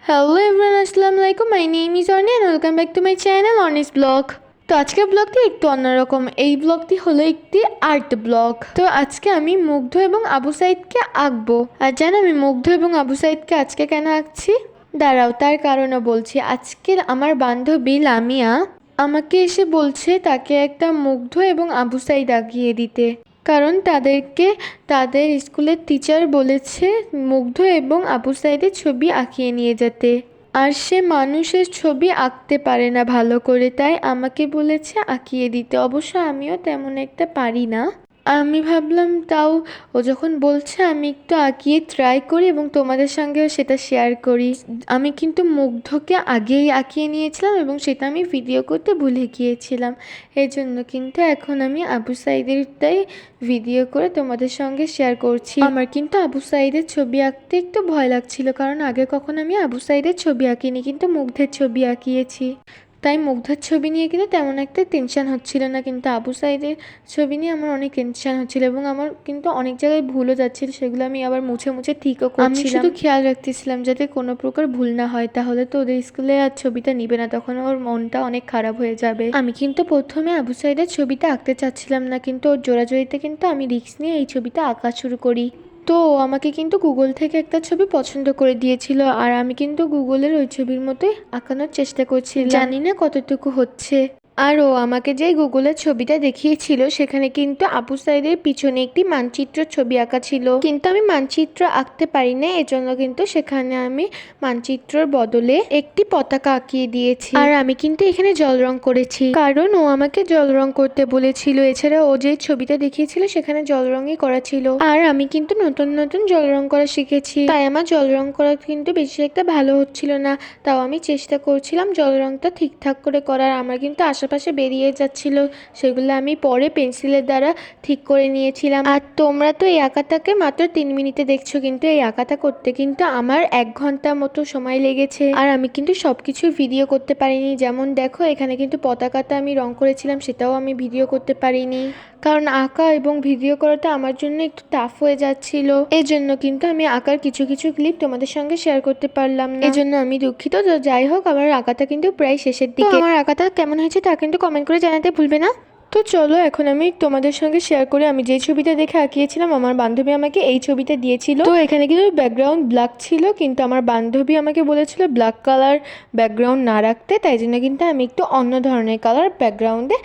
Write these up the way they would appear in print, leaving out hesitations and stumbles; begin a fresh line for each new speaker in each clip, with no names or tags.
Hello everyone, আসসালামু আলাইকুম। My name is Orni and welcome back to my channel Orni's vlog. তো আজকের ব্লগটি একটু অন্যরকম। এই ব্লগটি হলো একটি আর্ট ব্লগ। তো আজকে আমি মুগ্ধ এবং আবু সাইদকে আঁকবো। আর জানো আমি মুগ্ধ এবং আবু সাইদকে আজকে কেন আঁকছি? দাঁড়াও, তার কারণও বলছি। আজকের আমার বান্ধবী লামিয়া আমাকে এসে বলছে তাকে একটা মুগ্ধ এবং আবু সাইদ আঁকিয়ে দিতে, কারণ তাদেরকে তাদের স্কুলের টিচার বলেছে মুগ্ধ এবং আবু সাইদের ছবি আঁকিয়ে নিয়ে যেতে। আর সে মানুষের ছবি আঁকতে পারে না ভালো করে, তাই আমাকে বলেছে আঁকিয়ে দিতে। অবশ্য আমিও তেমন একটা পারি না। আমি ভাবলাম তাও ও যখন বলছে আমি একটু আঁকিয়ে ট্রাই করি এবং তোমাদের সঙ্গেও সেটা শেয়ার করি। আমি কিন্তু মুগ্ধকে আগেই আঁকিয়ে নিয়েছিলাম এবং সেটা আমি ভিডিও করতে ভুলে গিয়েছিলাম। এই জন্য কিন্তু এখন আমি আবু সাইদেরটাই ভিডিও করে তোমাদের সঙ্গে শেয়ার করছি। আমার কিন্তু আবু সাইদের ছবি আঁকতে একটু ভয় লাগছিল, কারণ আগে কখন আমি আবু সাইদের ছবি আঁকিনি, কিন্তু মুগ্ধের ছবি আঁকিয়েছি। তাই মুগ্ধের ছবি নিয়ে কিন্তু তেমন একটা টেনশন হচ্ছিল না, কিন্তু আবু সাইদের ছবি নিয়ে আমার অনেক টেনশন হচ্ছিল এবং আমার কিন্তু অনেক জায়গায় ভুলও যাচ্ছিল। সেগুলো আমি আবার মুছে মুছে ঠিকও করছিলাম। আমি শুধু খেয়াল রাখতেছিলাম যাতে কোনো প্রকার ভুল না হয়, তাহলে তো ওদের স্কুলে আর ছবিটা নিবে না, তখন ওর মনটা অনেক খারাপ হয়ে যাবে। আমি কিন্তু প্রথমে আবু সাইদের ছবিটা আঁকতে চাচ্ছিলাম না, কিন্তু ওর জোরাজোরিতে কিন্তু আমি রিস্ক নিয়ে এই ছবিটা আঁকা শুরু করি। তো আমাকে কিন্তু গুগল থেকে একটা ছবি পছন্দ করে দিয়েছিল, আর আমি কিন্তু গুগলের ওই ছবির মতোই আঁকানোর চেষ্টা করছি। জানি না কতটুকু হচ্ছে। আর ও আমাকে যে গুগলের ছবিটা দেখিয়েছিল সেখানে কিন্তু আবু সাইদের পিছনে একটি মানচিত্র ছবি আঁকা ছিল, কিন্তু আমি মানচিত্র আঁকতে পারি না। এজন্য কিন্তু সেখানে আমি মানচিত্রর বদলে একটি পতাকা আঁকিয়ে দিয়েছি। আর আমি কিন্তু এখানে জল রং করেছি, কারণ ও আমাকে জল রং করতে বলেছিল। এছাড়া ও যে ছবিটা দেখিয়েছিল সেখানে জল রঙই করা ছিল। আর আমি কিন্তু নতুন নতুন জল রং করা শিখেছি, তাই আমার জল রং করা কিন্তু বেশি একটা ভালো হচ্ছিল না। তাও আমি চেষ্টা করছিলাম জল রংটা ঠিকঠাক করে করার। আমার কিন্তু আশেপাশে বেরিয়ে যাচ্ছিল, সেগুলো আমি পরে পেন্সিলের দ্বারা ঠিক করে নিয়েছিলাম। আর তোমরা তো এই আঁকাটাকে মাত্র 3 মিনিটে দেখছো, কিন্তু এই আঁকাটা করতে কিন্তু আমার 1 ঘন্টা মতো সময় লেগেছে। আর আমি কিন্তু সবকিছু ভিডিও করতে পারিনি। যেমন দেখো, এখানে কিন্তু পতাকাটা আমি রং করেছিলাম, সেটাও আমি ভিডিও করতে পারিনি, কারণ আঁকা এবং ভিডিও করাটা আমার জন্য একটু টাফ হয়ে যাচ্ছিল। এই জন্য কিন্তু আমি আঁকার কিছু কিছু ক্লিপ তোমাদের সঙ্গে শেয়ার করতে পারলাম না, এই জন্য আমি দুঃখিত। তো যাই হোক, আমার আঁকাটা কিন্তু প্রায় শেষের দিকে। আমার আঁকাটা কেমন হয়েছে তা কিন্তু কমেন্ট করে জানাতে ভুলবে না। তো চলো এখন আমি তোমাদের সঙ্গে শেয়ার করি আমি যে ছবিটা দেখে আঁকিয়েছিলাম। আমার বান্ধবী আমাকে এই ছবিটা দিয়েছিল। তো এখানে কিন্তু ব্যাকগ্রাউন্ড ব্ল্যাক ছিল, কিন্তু আমার বান্ধবী আমাকে বলেছিল ব্ল্যাক কালার ব্যাকগ্রাউন্ড না রাখতে, তাই জন্য কিন্তু আমি একটু অন্য ধরনের কালার ব্যাকগ্রাউন্ডে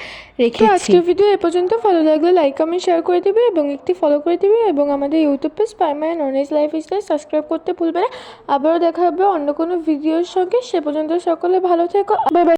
রেখেছি। তো আজকের ভিডিও এ পর্যন্ত। ভালো লাগলে লাইক কমেন্ট শেয়ার করে দিবে এবং একটি ফলো করে দিবে, এবং আমাদের ইউটিউব পেজ স্পাইমাই অর্নিস লাইফস্টাইল সাবস্ক্রাইব করতে ভুলবে না। আবারও দেখা হবে অন্য কোনো ভিডিওর সঙ্গে। সে পর্যন্ত সকলে ভালো থেকো। Bye bye.